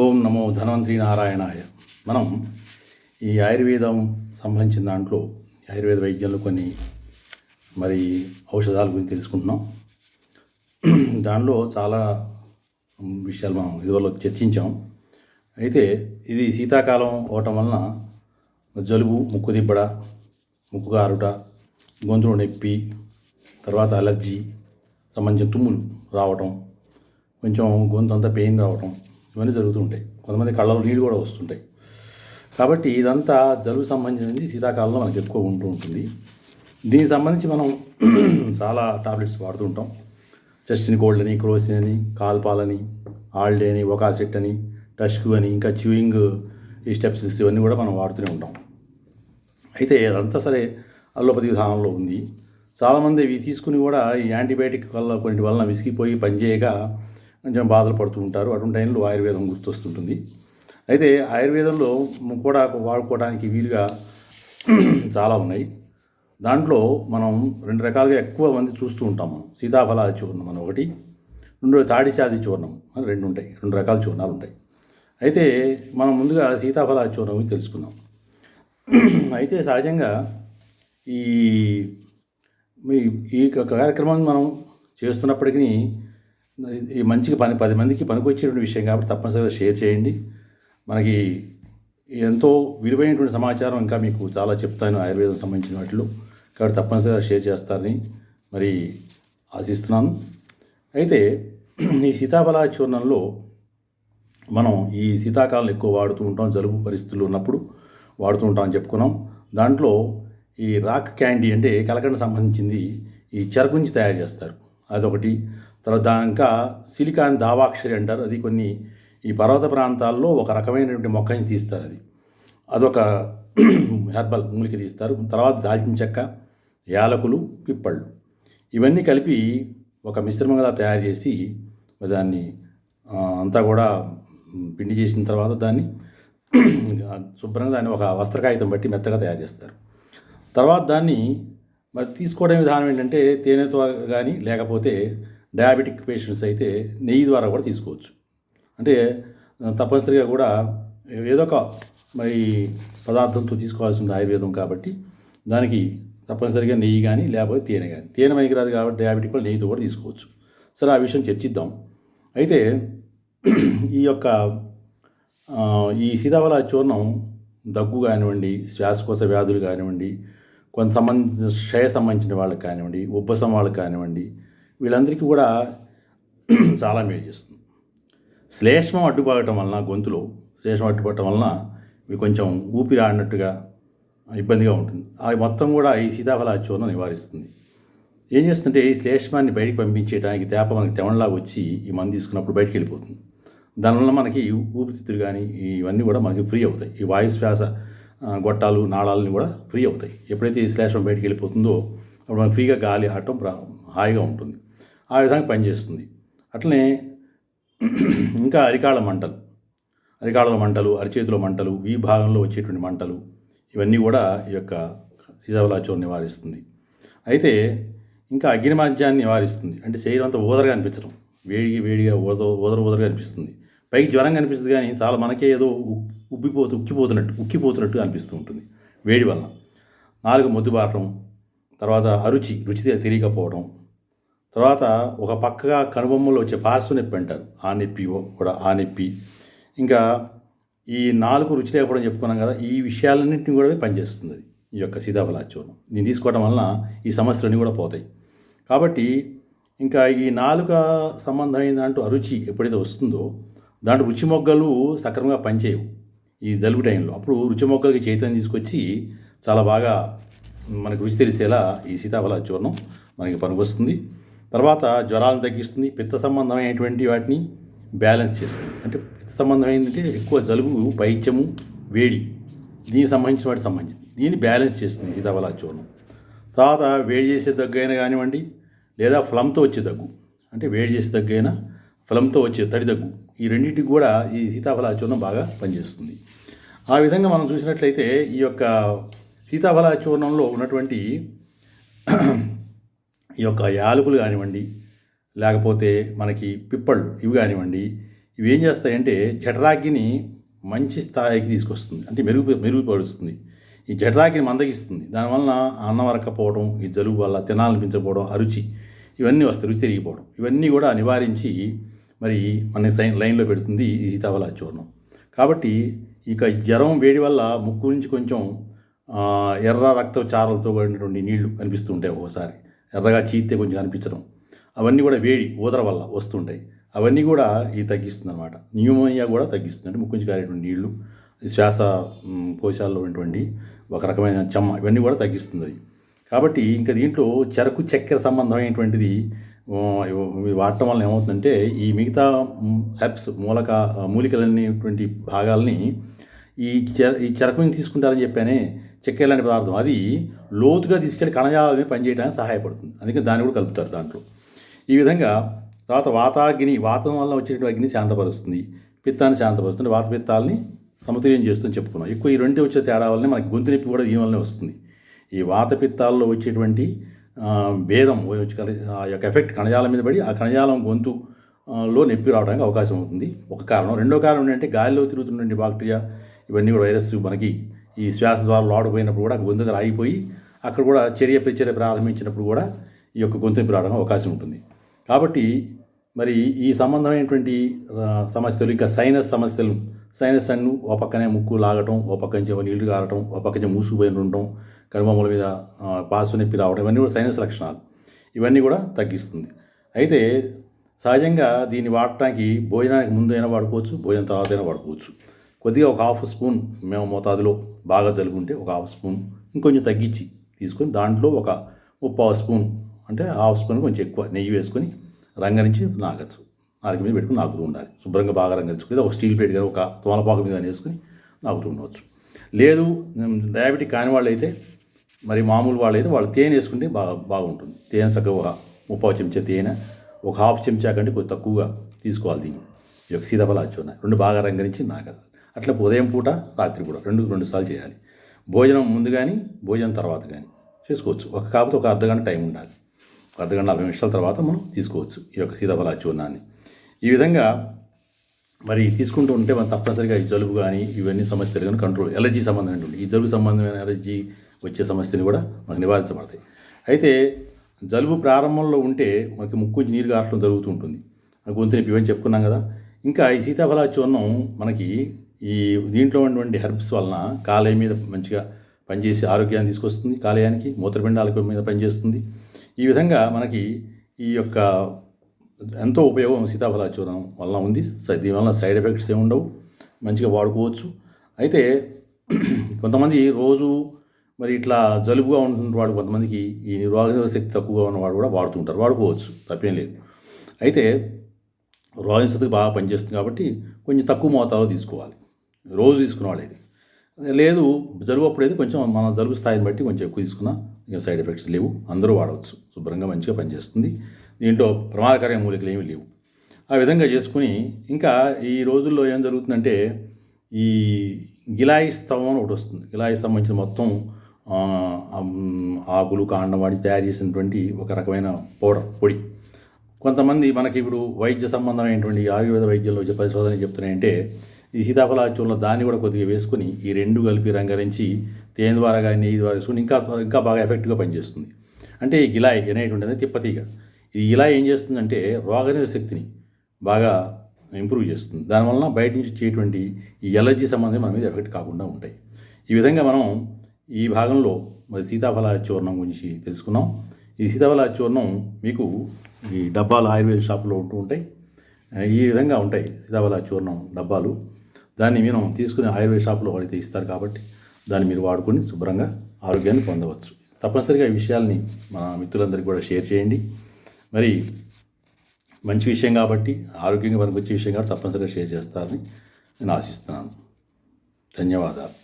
ఓం నమో ధన్వంతరి నారాయణాయ. మనం ఈ ఆయుర్వేదం సంబంధించిన దాంట్లో ఆయుర్వేద వైద్యంలో కొన్ని ఔషధాల గురించి తెలుసుకుంటున్నాం. దానిలో చాలా విషయాలు మనం ఇదివల్ల చర్చించాం. అయితే ఇది శీతాకాలం అవటం వలన జలుబు, ముక్కు దిబ్బడ, ముక్కు గారుట, గొంతులో నొప్పి, తర్వాత అలర్జీ సంబంధించిన తుమ్ములు రావటం, కొంచెం గొంతు అంతా పెయిన్ రావటం, ఇవన్నీ జరుగుతూ ఉంటాయి. కొంతమంది కళ్ళలో నీళ్ళు కూడా వస్తుంటాయి. కాబట్టి ఇదంతా జలుబు సంబంధించినది శీతాకాలంలో మనకు ఎక్కువ ఉంటూ ఉంటుంది. దీనికి సంబంధించి మనం చాలా టాబ్లెట్స్ వాడుతూ ఉంటాం. చెస్టిన్ కోల్డ్ అని, క్రోసిన్ అని, కాల్పాలని, ఆల్డే అని, ఒకాసెట్ అని, టష్కు అని, ఇంకా చ్యూయింగ్ ఈ స్టెప్స్ ఇవన్నీ కూడా మనం వాడుతూనే ఉంటాం. అయితే అదంతా సరే అల్లోపతి విధానంలో ఉంది. చాలామంది ఇవి తీసుకుని కూడా ఈ యాంటీబయాటిక్ వల్ల కొన్నిటి వలన విసిగిపోయి పనిచేయక కొంచెం బాధలు పడుతూ ఉంటారు. అటువంటి టైంలో ఆయుర్వేదం గుర్తొస్తుంటుంది. అయితే ఆయుర్వేదంలో కూడా వాడుకోవడానికి వీలుగా చాలా ఉన్నాయి. దాంట్లో మనం రెండు రకాలుగా ఎక్కువ మంది చూస్తూ ఉంటాం. మనం సీతాఫలాది చూర్ణం అని ఒకటి, రెండు తాడిశాది చూర్ణం అని రెండు ఉంటాయి. రెండు రకాల చూర్ణాలు ఉంటాయి. అయితే మనం ముందుగా సీతాఫలాది చూర్ణం గురించి తెలుసుకుందాం. అయితే సహజంగా ఈ కార్యక్రమాన్ని మనం చేస్తున్నప్పటికీ ఈ మంచిగా 10 మందికి పనికొచ్చేటువంటి విషయం కాబట్టి తప్పనిసరిగా షేర్ చేయండి. మనకి ఎంతో విలువైనటువంటి సమాచారం ఇంకా మీకు చాలా చెప్తాను ఆయుర్వేదం సంబంధించిన వాటిలో, కాబట్టి తప్పనిసరిగా షేర్ చేస్తారని ఆశిస్తున్నాను. అయితే ఈ సీతాఫల చూర్ణంలో మనం ఈ శీతాకాలం ఎక్కువ వాడుతూ ఉంటాం, జలుబు పరిస్థితులు ఉన్నప్పుడు వాడుతూ ఉంటాం అని చెప్పుకున్నాం. దాంట్లో ఈ రాక్ క్యాండీ అంటే కలకండ సంబంధించింది ఈ చెరకు నుంచి తయారు చేస్తారు, అదొకటి. తర్వాత ఇంకా సిలికాన్ దావాక్షరి అంటారు, అది కొన్ని ఈ పర్వత ప్రాంతాల్లో ఒక రకమైనటువంటి మొక్కని తీస్తారు, అదొక హెర్బల్ మూలిక తీస్తారు. తర్వాత దాల్చిన చెక్క, యాలకులు, పిప్పళ్ళు ఇవన్నీ కలిపి ఒక మిశ్రమంగా తయారు చేసి దాన్ని అంతా కూడా పిండి చేసిన తర్వాత దాన్ని శుభ్రంగా దాన్ని ఒక వస్త్రకాగితం బట్టి మెత్తగా తయారు చేస్తారు. తర్వాత దాన్ని తీసుకోవడం విధానం ఏంటంటే తేనెతో కానీ, లేకపోతే డయాబెటిక్ పేషెంట్స్ అయితే నెయ్యి ద్వారా కూడా తీసుకోవచ్చు. అంటే తప్పనిసరిగా కూడా ఏదో ఒక పదార్థంతో తీసుకోవాల్సి ఉంది ఆయుర్వేదం కాబట్టి దానికి తప్పనిసరిగా నెయ్యి కానీ, లేకపోతే తేనె కానీ. తేనె మనకి రాదు కాబట్టి డయాబెటిక్ కూడా నెయ్యితో కూడా తీసుకోవచ్చు. సరే, ఆ విషయం చర్చిద్దాం. అయితే ఈ సీతాఫల చూర్ణం దగ్గు కానివ్వండి, శ్వాసకోశ వ్యాధులు కానివ్వండి, క్షయ సంబంధించిన వాళ్ళకి కానివ్వండి, ఉబ్బసం వాళ్ళకి కానివ్వండి, వీళ్ళందరికీ కూడా చాలా మేలు చేస్తుంది. శ్లేష్మం అడ్డుపడటం వలన, గొంతులో శ్లేష్మం అడ్డుపడటం వలన ఇవి కొంచెం ఊపిరి ఆడినట్టుగా ఇబ్బందిగా ఉంటుంది. అది మొత్తం కూడా ఈ సీతాఫల చూర్ణం నివారిస్తుంది. ఏం చేస్తుంటే ఈ శ్లేష్మాన్ని బయటికి పంపించేయడానికి మనకి తెవణలాగా వచ్చి ఈ మందు తీసుకున్నప్పుడు బయటికి వెళ్ళిపోతుంది. దానివల్ల మనకి ఊపిరితిత్తులు కానీ ఇవన్నీ కూడా మనకి ఫ్రీ అవుతాయి. ఈ వాయు శ్వాస గొట్టాలు, నాళాలని కూడా ఫ్రీ అవుతాయి. ఎప్పుడైతే ఈ శ్లేష్మం బయటికి వెళ్ళిపోతుందో అప్పుడు మనకి ఫ్రీగా గాలి ఆడటం హాయిగా ఉంటుంది. ఆ విధంగా పనిచేస్తుంది. అట్లనే ఇంకా అరికాళ్ళ మంటలు, అరిచేతుల మంటలు, ఈ భాగంలో వచ్చేటువంటి మంటలు, ఇవన్నీ కూడా ఈ యొక్క సీతాఫల చూర్ణం నివారిస్తుంది. అయితే ఇంకా అగ్నిమాధ్యాన్ని నివారిస్తుంది. అంటే శరీరం అంతా ఊదరగా అనిపించడం, వేడిగా ఊదరగా అనిపిస్తుంది. పైకి జ్వరం కనిపిస్తుంది కానీ చాలా మనకే ఏదో ఉక్కిపోతున్నట్టు అనిపిస్తూ ఉంటుంది వేడి వలన. నాలుగు మొద్దుబారటం, తర్వాత రుచి తెలియకపోవడం, తర్వాత ఒక పక్కగా కనుబొమ్మలో వచ్చే పార్శ్వ నొప్పి అంటారు, ఆ నొప్పి, ఇంకా ఈ నాలుగు రుచి లేకపోవడం చెప్పుకున్నాం కదా, ఈ విషయాలన్నింటినీ కూడా పనిచేస్తుంది అది ఈ యొక్క సీతాఫల చూర్ణం. దీన్ని తీసుకోవడం వలన ఈ సమస్యలన్నీ కూడా పోతాయి. కాబట్టి ఇంకా ఈ నాలుక సంబంధమైన దాంట్లో అరుచి ఎప్పుడైతే వస్తుందో దాంట్లో రుచి మొగ్గలు సక్రమంగా పనిచేయవు ఈ జలుబు టైంలో. అప్పుడు రుచి మొగ్గలకి చైతన్యం తీసుకొచ్చి చాలా బాగా మనకు రుచి తెలిసేలా ఈ సీతాఫల చూర్ణం మనకి పనికొస్తుంది. తర్వాత జ్వరాలను తగ్గిస్తుంది. పిత్త సంబంధమైనటువంటి వాటిని బ్యాలెన్స్ చేస్తుంది. అంటే పిత్త సంబంధమైనది ఎక్కువ జలుబు, పైత్యము, వేడి, దీనికి సంబంధించింది దీన్ని బ్యాలెన్స్ చేస్తుంది సీతాఫల చూర్ణం. తర్వాత వేడి చేసే దగ్గు అయినా కానివ్వండి, లేదా ఫ్లమ్తో వచ్చే దగ్గు, అంటే వేడి చేసే దగ్గు అయినా ఫ్లమ్తో వచ్చే తడి దగ్గు, ఈ రెండింటికి కూడా ఈ సీతాఫల చూర్ణం బాగా పనిచేస్తుంది. ఆ విధంగా మనం చూసినట్లయితే ఈ యొక్క సీతాఫల చూర్ణంలో ఉన్నటువంటి ఈ యొక్క యాలకులు కానివ్వండి, లేకపోతే మనకి పిప్పళ్ళు ఇవి కానివ్వండి, ఇవి ఏం చేస్తాయంటే జఠరాగ్ని మంచి స్థాయికి తీసుకొస్తుంది, అంటే మెరుగుపరుస్తుంది. ఈ జఠరాగ్ని మందగిస్తుంది. దానివల్ల అన్నం అరక్కపోవడం, ఈ జలుబు వల్ల తినాలనిపించకపోవడం, అరుచి ఇవన్నీ వస్తాయి, రుచి తిరిగిపోవడం, ఇవన్నీ కూడా నివారించి మరి మన లైన్లో పెడుతుంది ఈ సీతాఫల చూర్ణం. కాబట్టి ఇక జ్వరం వేడి వల్ల ముక్కు నుంచి కొంచెం ఎర్ర రక్త చారలతో కూడినటువంటి నీళ్లు కనిపిస్తూ ఉంటాయి, ఒకసారి ఎర్రగా చీతే కొంచెం కనిపించడం, అవన్నీ కూడా వేడి ఊదర వల్ల వస్తుంటాయి. అవన్నీ కూడా ఇది తగ్గిస్తుంది అనమాట. న్యూమోనియా కూడా తగ్గిస్తుంది, అంటే ముక్కు నుంచి కారేటువంటి నీళ్లు, శ్వాస కోశాల్లో ఉన్నటువంటి ఒక రకమైన చెమ్మ, ఇవన్నీ కూడా తగ్గిస్తుంది అది. కాబట్టి ఇంకా దీంట్లో చెరకు చక్కెర సంబంధమైనటువంటిది వాడటం వల్ల ఏమవుతుందంటే ఈ మిగతా హెర్బ్స్ మూలికలనేటువంటి భాగాల్ని ఈ చెరకు నుంచి తీసుకుంటారని చెప్పానే, చక్కెర లాంటి పదార్థం, అది లోతుగా తీసుకెళ్ళి కణజాలని పనిచేయడానికి సహాయపడుతుంది. అందుకే దాన్ని కూడా కలుపుతారు దాంట్లో. ఈ విధంగా తర్వాత వాతం వల్ల వచ్చేటువంటి అగ్ని శాంతపరుస్తుంది, పిత్తాన్ని శాంతపరుస్తుంది, వాత పిత్తాలని సమతుల్యం చేస్తుందని చెప్పుకున్నాం. ఎక్కువ ఈ రెండు వచ్చే తేడా వల్లనే మనకి గొంతు నొప్పి కూడా దీని వల్లనే వస్తుంది. ఈ వాత పిత్తాల్లో వచ్చేటువంటి భేదం ఆ యొక్క ఎఫెక్ట్ కణజాలం మీద పడి ఆ కణజాలం గొంతులో నొప్పి రావడానికి అవకాశం అవుతుంది, ఒక కారణం. రెండో కారణం ఏంటంటే గాలిలో తిరుగుతున్నటువంటి బాక్టీరియా, ఇవన్నీ కూడా వైరస్ మనకి ఈ శ్వాస ద్వారా లోడపోయినప్పుడు కూడా గొంతు దగ్గర ఆగిపోయి అక్కడ కూడా ప్రతిచర్య ప్రారంభించినప్పుడు కూడా ఈ యొక్క గొంతు నొప్పి రావడానికి అవకాశం ఉంటుంది. కాబట్టి మరి ఈ సంబంధమైనటువంటి సమస్యలు, ఇంకా సైనస్ సమస్యలు, సైనస్ అన్ను ఓ పక్కనే ముక్కు లాగటం, ఓ పక్క నుంచి నీళ్లు కారటం, ఓ పక్క నుంచి మూసుకుపోయి ఉండటం, కనుబొమ్మల మీద పాసు నొప్పి రావడం, ఇవన్నీ కూడా సైనస్ లక్షణాలు, ఇవన్నీ కూడా తగ్గిస్తుంది. అయితే సహజంగా దీన్ని వాడటానికి భోజనానికి ముందు అయినా వాడుకోవచ్చు, భోజనం తర్వాత అయినా వాడుకోవచ్చు. కొద్దిగా ఒక 1/2 స్పూన్ మేము మోతాదులో బాగా జలుబుంటే ఒక 1/2 స్పూన్ ఇంకొంచెం తగ్గించి తీసుకొని దాంట్లో ఒక 3/4 స్పూన్, అంటే 1/2 స్పూన్ కొంచెం ఎక్కువ నెయ్యి వేసుకొని రంగరించి నాగచ్చు. నాలుగు మీద పెట్టుకుని నాకుతూ ఉండాలి, శుభ్రంగా బాగా రంగరించుకుని ఒక స్టీల్ ప్లేట్ కానీ ఒక తోమలపాకు మీద వేసుకుని నాకుతూ ఉండవచ్చు. లేదు డయాబెటిక్ కాని వాళ్ళు అయితే, మరి మామూలు వాళ్ళు అయితే వాళ్ళు తేనె వేసుకుంటే బాగుంటుంది. తేనె చక్కగా ఒక 3/4 చెంచా తేనె, ఒక 1/2 చెంచా కంటే కొద్ది తక్కువగా తీసుకోవాలి. దీన్ని ఈ యొక్క సీతాఫల చూర్ణం రెండు బాగా రంగరించి నాగాలి. అట్లా ఉదయం పూట రాత్రి కూడా రెండు సార్లు చేయాలి. భోజనం ముందు కానీ భోజనం తర్వాత కానీ చేసుకోవచ్చు. కాకపోతే ఒక అర్ధగంట టైం ఉండాలి, ఒక అర్ధగంట 40 నిమిషాల తర్వాత మనం తీసుకోవచ్చు ఈ యొక్క సీతాఫల చూర్ణాన్ని. ఈ విధంగా మరి తీసుకుంటూ ఉంటే మనం తప్పనిసరిగా ఈ జలుబు కానీ ఇవన్నీ సమస్యలు కానీ కంట్రోల్, ఎలర్జీ సంబంధమైనటువంటి ఈ జలుబు సంబంధమైన ఎలర్జీ వచ్చే సమస్యలు కూడా మనకు నివారించబడతాయి. అయితే జలుబు ప్రారంభంలో ఉంటే మనకి ముక్కు నుంచి నీరు కారటం జరుగుతూ ఉంటుంది, గొంతు నొప్పి ఇవన్నీ చెప్పుకున్నాం కదా. ఇంకా ఈ సీతాఫల చూర్ణం మనకి ఈ దీంట్లో ఉన్నటువంటి హెర్బ్స్ వలన కాలేయం మీద మంచిగా పనిచేసి ఆరోగ్యాన్ని తీసుకొస్తుంది, కాలేయానికి మూత్రపిండాల మీద పనిచేస్తుంది. ఈ విధంగా మనకి ఈ యొక్క ఎంతో ఉపయోగం సీతాఫల చూర్ణం వలన ఉంది. దీనివల్ల సైడ్ ఎఫెక్ట్స్ ఏమి ఉండవు, మంచిగా వాడుకోవచ్చు. అయితే కొంతమంది రోజు మరి ఇట్లా జలుబుగా ఉంటున్నవాడు, కొంతమందికి ఈ రోగనిరోధక శక్తి తక్కువగా ఉన్నవాడు కూడా వాడుతుంటారు, వాడుకోవచ్చు, తప్పేం లేదు. అయితే రోగనిరోధక శక్తి బాగా పనిచేస్తుంది కాబట్టి కొంచెం తక్కువ మోతాదులో తీసుకోవాలి, రోజు తీసుకునేవాళ్ళు. అయితే లేదు జలుబు అప్పుడైతే కొంచెం మన జలుబు స్థాయిని బట్టి కొంచెం ఎక్కువ తీసుకున్నా ఇంకా సైడ్ ఎఫెక్ట్స్ లేవు, అందరూ వాడవచ్చు, శుభ్రంగా మంచిగా పనిచేస్తుంది. దీంట్లో ప్రమాదకరమైన మూలికలు ఏమీ లేవు. ఆ విధంగా చేసుకుని ఇంకా ఈ రోజుల్లో ఏం జరుగుతుందంటే ఈ గిలాయి స్తంభం ఒకటి వస్తుంది. గిలాయి సంబంధించిన మొత్తం ఆకులు కాండం వాడి తయారు చేసినటువంటి ఒక రకమైన పొడి. కొంతమంది మనకి ఇప్పుడు వైద్య సంబంధమైనటువంటి ఆయుర్వేద వైద్యంలో పరిశోధన చెప్తున్నాయంటే ఈ సీతాఫల చూర్ణంలో దాన్ని కూడా కొద్దిగా వేసుకొని ఈ రెండు కలిపి రంగరించి తేనె ద్వారా కానీ నెయ్యి ద్వారా వేసుకుని ఇంకా బాగా ఎఫెక్టివ్గా పనిచేస్తుంది. అంటే ఈ గిలాయి అనేటువంటిది తిప్పతీగ. ఈ గిలాయి ఏం చేస్తుందంటే రోగనిరోధక శక్తిని బాగా ఇంప్రూవ్ చేస్తుంది. దానివల్ల బయట నుంచి వచ్చేటువంటి ఈ ఎలర్జీ సంబంధం మన మీద ఎఫెక్ట్ కాకుండా ఉంటాయి. ఈ విధంగా మనం ఈ భాగంలో మరి సీతాఫల చూర్ణం గురించి తెలుసుకున్నాం. ఈ సీతాఫల చూర్ణం మీకు ఈ డబ్బాలు ఆయుర్వేద షాపులో ఉంటూ ఉంటాయి. ఈ విధంగా ఉంటాయి సీతాఫల చూర్ణం డబ్బాలు. దాన్ని మీరు తీసుకుని ఆయుర్వేద షాపులో వాడితే ఇస్తారు కాబట్టి దాన్ని మీరు వాడుకొని శుభ్రంగా ఆరోగ్యాన్ని పొందవచ్చు. తప్పనిసరిగా ఈ విషయాల్ని మన మిత్రులందరికీ కూడా షేర్ చేయండి. మరి మంచి విషయం కాబట్టి, ఆరోగ్యంగా మనకు వచ్చే విషయం కాబట్టి తప్పనిసరిగా షేర్ చేస్తారని నేను ఆశిస్తున్నాను. ధన్యవాదాలు.